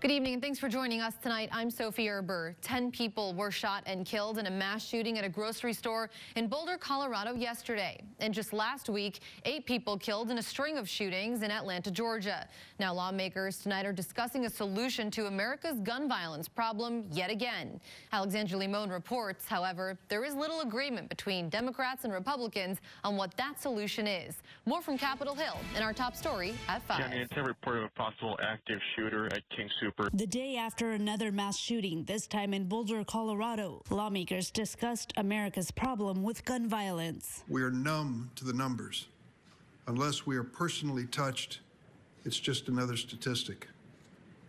Good evening and thanks for joining us tonight. I'm Sophie Erber. 10 people were shot and killed in a mass shooting at a grocery store in Boulder, Colorado yesterday. And just last week, 8 people killed in a string of shootings in Atlanta, Georgia. Now lawmakers tonight are discussing a solution to America's gun violence problem yet again. Alexandra Limon reports, however, there is little agreement between Democrats and Republicans on what that solution is. More from Capitol Hill in our top story at 5. Yeah, it's a report of a possible active shooter at King Super. The day after another mass shooting, this time in Boulder, Colorado, lawmakers discussed America's problem with gun violence. We are numb to the numbers. Unless we are personally touched, it's just another statistic.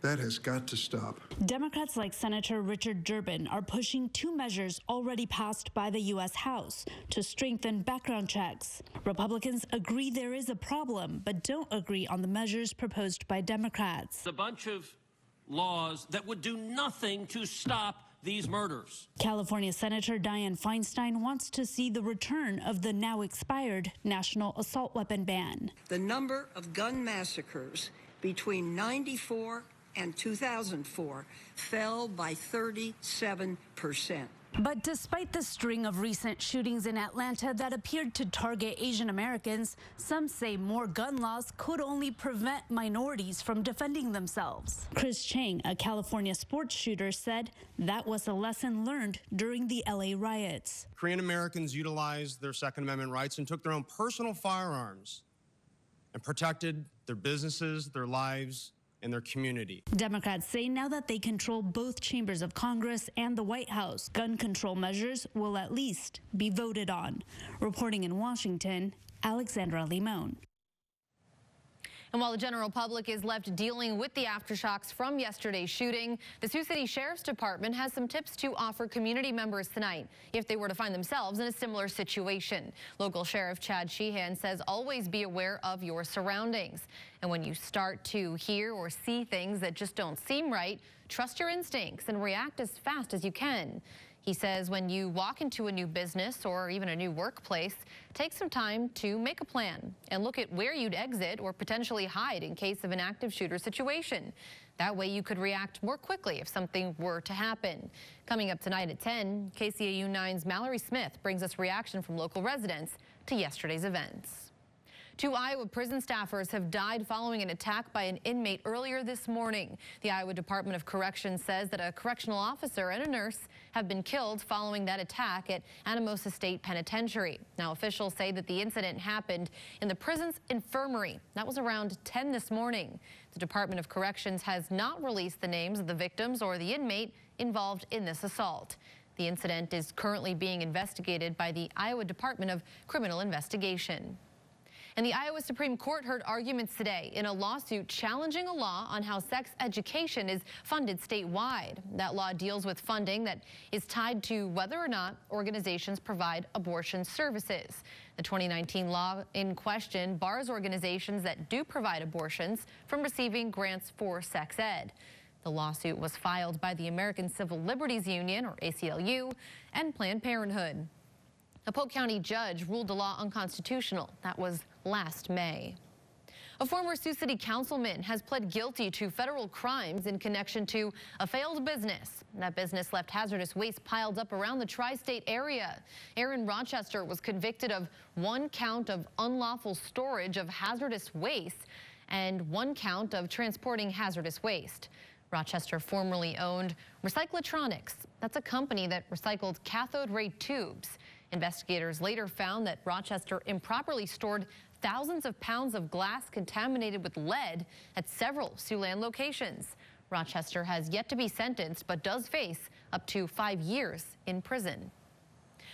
That has got to stop. Democrats like Senator Richard Durbin are pushing 2 measures already passed by the U.S. House to strengthen background checks. Republicans agree there is a problem, but don't agree on the measures proposed by Democrats. A bunch of laws that would do nothing to stop these murders. California Senator Dianne Feinstein wants to see the return of the now expired national assault weapon ban. The number of gun massacres between 1994 and 2004 fell by 37%. But despite the string of recent shootings in Atlanta that appeared to target Asian Americans, some say more gun laws could only prevent minorities from defending themselves. Chris Chang, a California sports shooter, said that was a lesson learned during the LA riots. Korean Americans utilized their Second Amendment rights and took their own personal firearms and protected their businesses, their lives, and their community. Democrats say now that they control both chambers of Congress and the White House, gun control measures will at least be voted on. Reporting in Washington, Alexandra Limon. And while the general public is left dealing with the aftershocks from yesterday's shooting, the Sioux City Sheriff's Department has some tips to offer community members tonight if they were to find themselves in a similar situation. Local Sheriff Chad Sheehan says always be aware of your surroundings. And when you start to hear or see things that just don't seem right, trust your instincts and react as fast as you can. He says when you walk into a new business or even a new workplace, take some time to make a plan and look at where you'd exit or potentially hide in case of an active shooter situation. That way you could react more quickly if something were to happen. Coming up tonight at 10, KCAU 9's Mallory Smith brings us reaction from local residents to yesterday's events. 2 Iowa prison staffers have died following an attack by an inmate earlier this morning. The Iowa Department of Corrections says that a correctional officer and a nurse have been killed following that attack at Anamosa State Penitentiary. Now, officials say that the incident happened in the prison's infirmary. That was around 10 this morning. The Department of Corrections has not released the names of the victims or the inmate involved in this assault. The incident is currently being investigated by the Iowa Department of Criminal Investigation. And the Iowa Supreme Court heard arguments today in a lawsuit challenging a law on how sex education is funded statewide. That law deals with funding that is tied to whether or not organizations provide abortion services. The 2019 law in question bars organizations that do provide abortions from receiving grants for sex ed. The lawsuit was filed by the American Civil Liberties Union, or ACLU, and Planned Parenthood. A Polk County judge ruled the law unconstitutional. That was last May. A former Sioux City councilman has pled guilty to federal crimes in connection to a failed business. That business left hazardous waste piled up around the tri-state area. Aaron Rochester was convicted of 1 count of unlawful storage of hazardous waste and 1 count of transporting hazardous waste. Rochester formerly owned Recyclatronics. That's a company that recycled cathode ray tubes. Investigators later found that Rochester improperly stored thousands of pounds of glass contaminated with lead at several Siouxland locations. Rochester has yet to be sentenced, but does face up to 5 years in prison.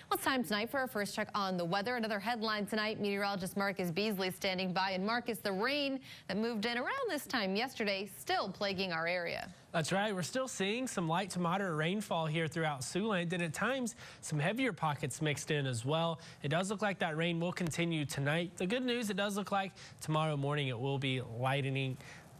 Well, it's time tonight for our first check on the weather. Another headline tonight, meteorologist Marcus Beasley standing by. And Marcus, the rain that moved in around this time yesterday still plaguing our area. That's right. We're still seeing some light to moderate rainfall here throughout Siouxland, and at times some heavier pockets mixed in as well. It does look like that rain will continue tonight. The good news, it does look like tomorrow morning it will be lightening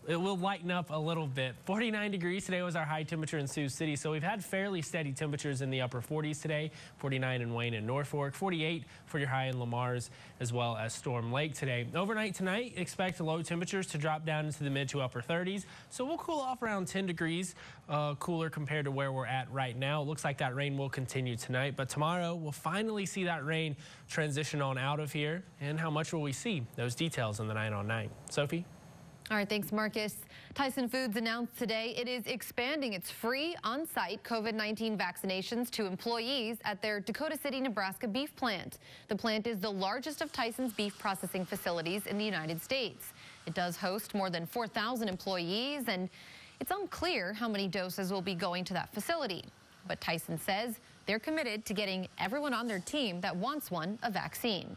it will lighten up a little bit. 49 degrees today was our high temperature in Sioux City, so we've had fairly steady temperatures in the upper 40s today. 49 in Wayne and Norfolk, 48 for your high in Lamar's, as well as Storm Lake today. Overnight tonight, expect low temperatures to drop down into the mid to upper 30s, so we'll cool off around 10 degrees cooler compared to where we're at right now. It looks like that rain will continue tonight, but tomorrow we'll finally see that rain transition on out of here. And how much will we see? Those details in the 9 on 9. Sophie? All right, thanks, Marcus. Tyson Foods announced today it is expanding its free on-site COVID-19 vaccinations to employees at their Dakota City, Nebraska beef plant. The plant is the largest of Tyson's beef processing facilities in the United States. It does host more than 4,000 employees, and it's unclear how many doses will be going to that facility. But Tyson says they're committed to getting everyone on their team that wants one a vaccine.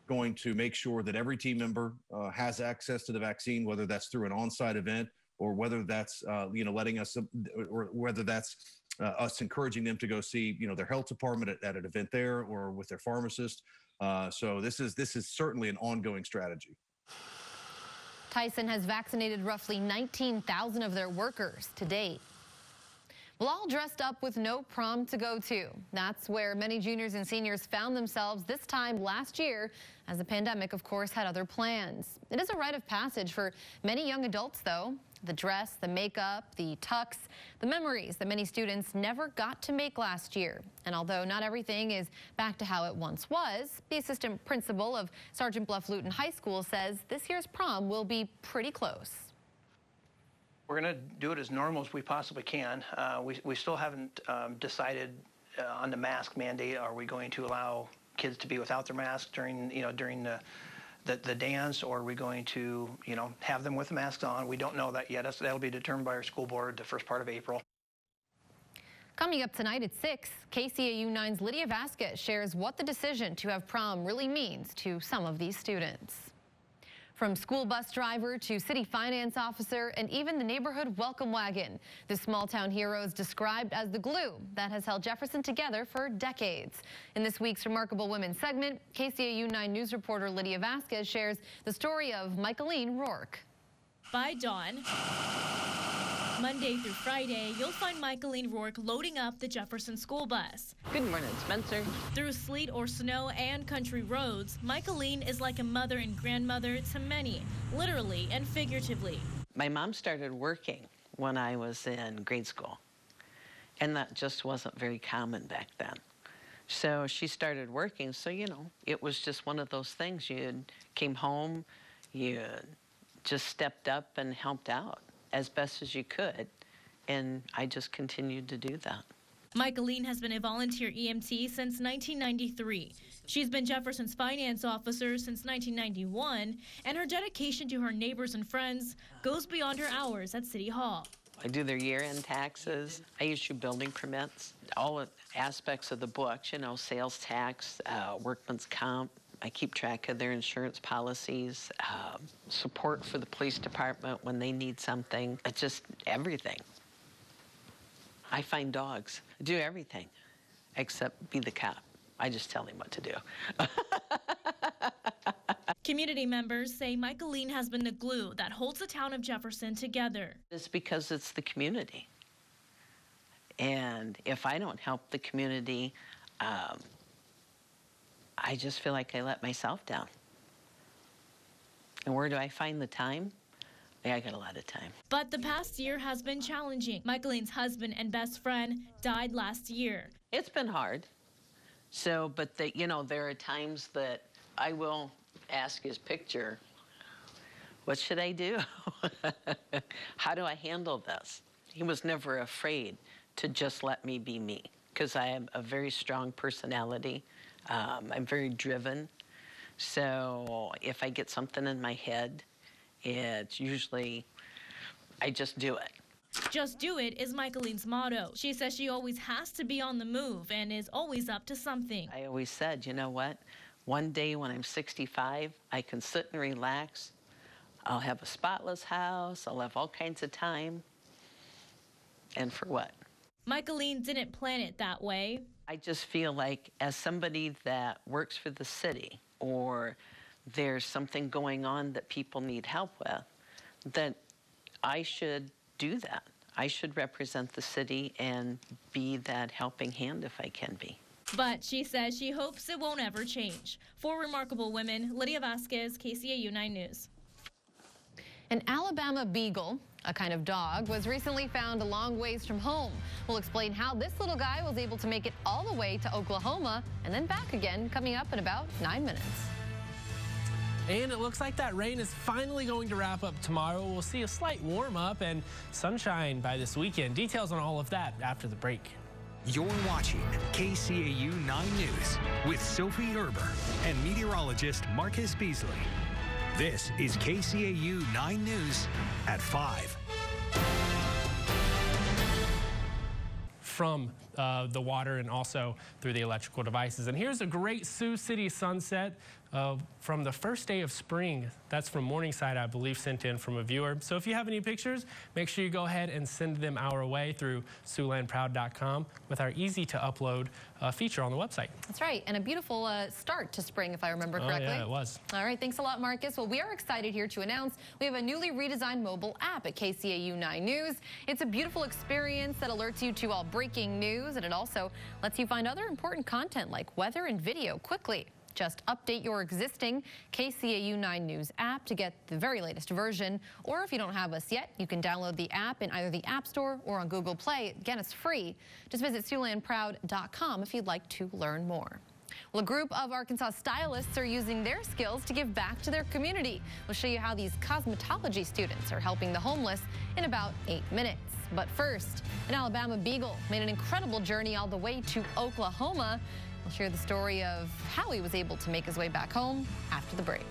Going to make sure that every team member has access to the vaccine, whether that's through an on-site event or whether that's letting us, or whether that's us encouraging them to go see their health department at an event there or with their pharmacist. So this is certainly an ongoing strategy. Tyson has vaccinated roughly 19,000 of their workers to date. Well, all dressed up with no prom to go to. That's where many juniors and seniors found themselves this time last year, as the pandemic, of course, had other plans. It is a rite of passage for many young adults, though. The dress, the makeup, the tux, the memories that many students never got to make last year. And although not everything is back to how it once was, the assistant principal of Sergeant Bluff Luton High School says this year's prom will be pretty close. We're going to do it as normal as we possibly can. We still haven't decided on the mask mandate. Are we going to allow kids to be without their mask during the dance, or are we going to have them with the masks on? We don't know that yet. That'll be determined by our school board the first part of April. Coming up tonight at 6, KCAU 9's Lydia Vasquez shares what the decision to have prom really means to some of these students. From school bus driver to city finance officer and even the neighborhood welcome wagon, the small town hero is described as the glue that has held Jefferson together for decades. In this week's Remarkable Women segment, KCAU 9 news reporter Lydia Vasquez shares the story of Michaeline Rourke. By dawn, Monday through Friday, you'll find Michaeline Rourke loading up the Jefferson school bus. Good morning, Spencer. Through sleet or snow and country roads, Michaeline is like a mother and grandmother to many, literally and figuratively. My mom started working when I was in grade school, and that just wasn't very common back then. So she started working, so it was just one of those things. You came home, you just stepped up and helped out as best as you could, and I just continued to do that. Michaeline has been a volunteer EMT since 1993. She's been Jefferson's finance officer since 1991, and her dedication to her neighbors and friends goes beyond her hours at City Hall. I do their year-end taxes. I issue building permits, all aspects of the books, sales tax, workman's comp. I keep track of their insurance policies, support for the police department when they need something. It's just everything. I find dogs. I do everything except be the cop. I just tell him what to do. Community members say Michaeline has been the glue that holds the town of Jefferson together. It's because it's the community. And if I don't help the community, I just feel like I let myself down. And where do I find the time? I got a lot of time. But the past year has been challenging. Michaeline's husband and best friend died last year. It's been hard. So, but there are times that I will ask his picture, what should I do? How do I handle this? He was never afraid to just let me be me, because I have a very strong personality. I'm very driven. So if I get something in my head, it's usually, I just do it. Just do it is Michaeline's motto. She says she always has to be on the move and is always up to something. I always said, you know what? One day when I'm 65, I can sit and relax. I'll have a spotless house. I'll have all kinds of time. And for what? Michaeline didn't plan it that way. I just feel like as somebody that works for the city, or there's something going on that people need help with, that I should do that. I should represent the city and be that helping hand if I can be. But she says she hopes it won't ever change. For Remarkable Women, Lydia Vasquez, KCAU 9 News. An Alabama beagle, a kind of dog, was recently found a long ways from home. We'll explain how this little guy was able to make it all the way to Oklahoma and then back again, coming up in about 9 minutes. And it looks like that rain is finally going to wrap up tomorrow. We'll see a slight warm up and sunshine by this weekend. Details on all of that after the break. You're watching KCAU 9 News with Sophie Erber and meteorologist Marcus Beasley. This is KCAU 9 News at 5. From the water and also through the electrical devices. And here's a great Sioux City sunset from the first day of spring. That's from Morningside, I believe, sent in from a viewer. So if you have any pictures, make sure you go ahead and send them our way through SiouxlandProud.com with our easy to upload feature on the website. That's right, and a beautiful start to spring, if I remember correctly. Oh, yeah, it was. All right, thanks a lot, Marcus. Well, we are excited here to announce we have a newly redesigned mobile app at KCAU 9 News. It's a beautiful experience that alerts you to all breaking news, and it also lets you find other important content like weather and video quickly. Just update your existing KCAU 9 News app to get the very latest version. Or if you don't have us yet, you can download the app in either the App Store or on Google Play. Again, it's free. Just visit SiouxlandProud.com if you'd like to learn more. Well, a group of Arkansas stylists are using their skills to give back to their community. We'll show you how these cosmetology students are helping the homeless in about 8 minutes. But first, an Alabama beagle made an incredible journey all the way to Oklahoma. We'll share the story of how he was able to make his way back home after the break.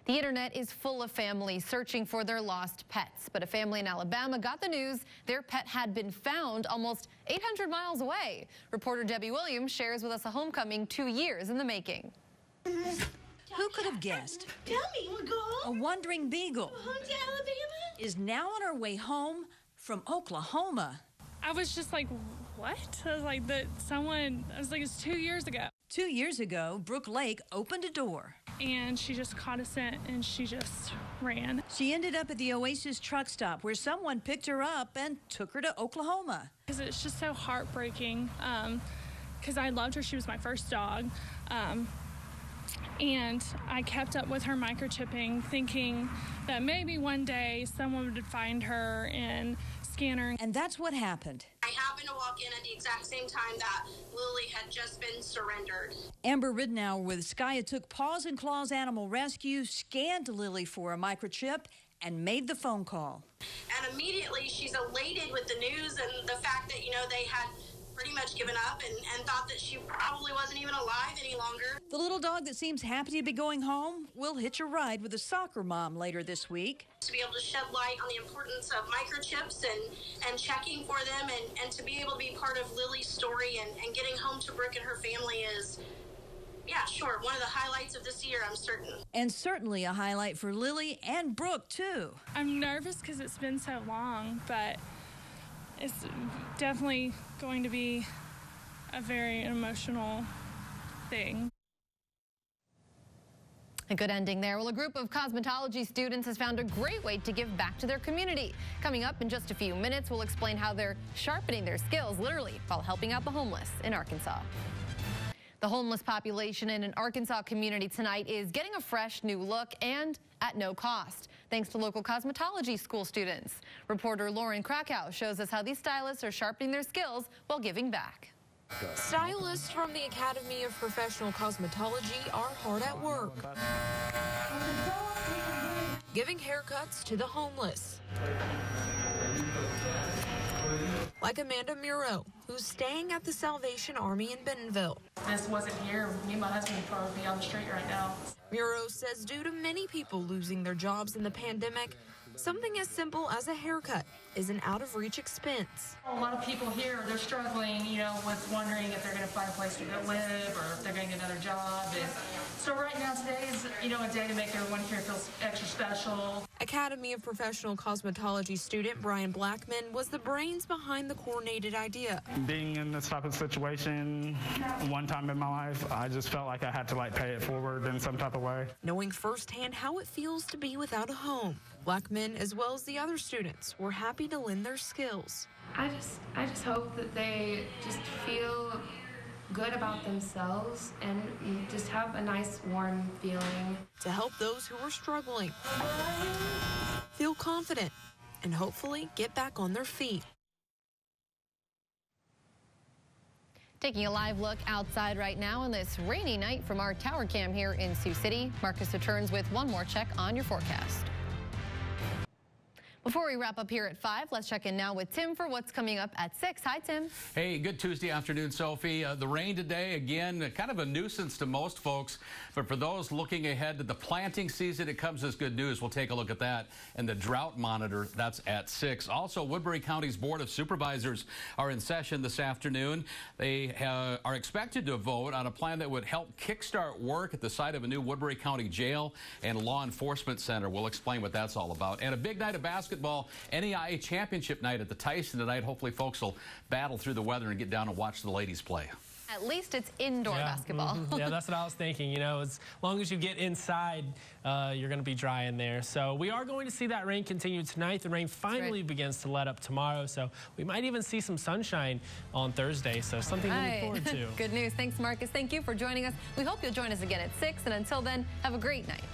The internet is full of families searching for their lost pets, but a family in Alabama got the news their pet had been found almost 800 miles away. Reporter Debbie Williams shares with us a homecoming 2 years in the making. Who could have guessed? Tell me, we're going. A wandering beagle Home to Alabama? is now on her way home from Oklahoma. I was just like, what? I was like, it's 2 years ago. 2 years ago, Brooke Lake opened a door. And she just caught a scent and she just ran. She ended up at the Oasis truck stop where someone picked her up and took her to Oklahoma. Because it's just so heartbreaking because I loved her. She was my first dog. And I kept up with her microchipping, thinking that maybe one day someone would find her and scan her. And that's what happened. I happened to walk in at the exact same time that Lily had just been surrendered. Amber Ridnour with Skya took Paws and Claws Animal Rescue, scanned Lily for a microchip, and made the phone call. And immediately she's elated with the news and the fact that, they had pretty much given up and thought that she probably wasn't even alive any longer. The little dog that seems happy to be going home will hitch a ride with a soccer mom later this week. To be able to shed light on the importance of microchips and checking for them and to be able to be part of Lily's story and getting home to Brooke and her family is, yeah, sure, one of the highlights of this year, I'm certain. And certainly a highlight for Lily and Brooke, too. I'm nervous because it's been so long, but it's definitely going to be a very emotional thing. A good ending there. Well, a group of cosmetology students has found a great way to give back to their community. Coming up in just a few minutes, we'll explain how they're sharpening their skills, literally, while helping out the homeless in Arkansas. The homeless population in an Arkansas community tonight is getting a fresh new look and at no cost, thanks to local cosmetology school students. Reporter Lauren Krakow shows us how these stylists are sharpening their skills while giving back. Stylists from the Academy of Professional Cosmetology are hard at work, giving haircuts to the homeless. Like Amanda Muro, who's staying at the Salvation Army in Bentonville. This wasn't here, me and my husband would probably be on the street right now. Muro says due to many people losing their jobs in the pandemic, something as simple as a haircut is an out-of-reach expense. A lot of people here, they're struggling, with wondering if they're going to find a place to go live or if they're going to get another job. And so right now, today is, a day to make everyone here feel extra special. Academy of Professional Cosmetology student Brian Blackman was the brains behind the coordinated idea. Being in this type of situation one time in my life, I just felt like I had to pay it forward in some type of way. Knowing firsthand how it feels to be without a home, Black men, as well as the other students, were happy to lend their skills. I just hope that they just feel good about themselves and just have a nice, warm feeling. To help those who are struggling feel confident and hopefully get back on their feet. Taking a live look outside right now on this rainy night from our tower cam here in Sioux City. Marcus returns with one more check on your forecast. Before we wrap up here at 5, let's check in now with Tim for what's coming up at 6. Hi, Tim. Hey, good Tuesday afternoon, Sophie. The rain today, again, kind of a nuisance to most folks. But for those looking ahead to the planting season, it comes as good news. We'll take a look at that. And the drought monitor, that's at 6. Also, Woodbury County's Board of Supervisors are in session this afternoon. They are expected to vote on a plan that would help kickstart work at the site of a new Woodbury County jail and law enforcement center. We'll explain what that's all about. And a big night of basketball. NEIA championship night at the Tyson tonight. Hopefully folks will battle through the weather and get down and watch the ladies play. At least it's indoor basketball. Yeah, that's what I was thinking. You know, as long as you get inside, you're going to be dry in there. So we are going to see that rain continue tonight. The rain finally begins to let up tomorrow. So we might even see some sunshine on Thursday. So something to look forward to. Good news. Thanks, Marcus. Thank you for joining us. We hope you'll join us again at 6. And until then, have a great night.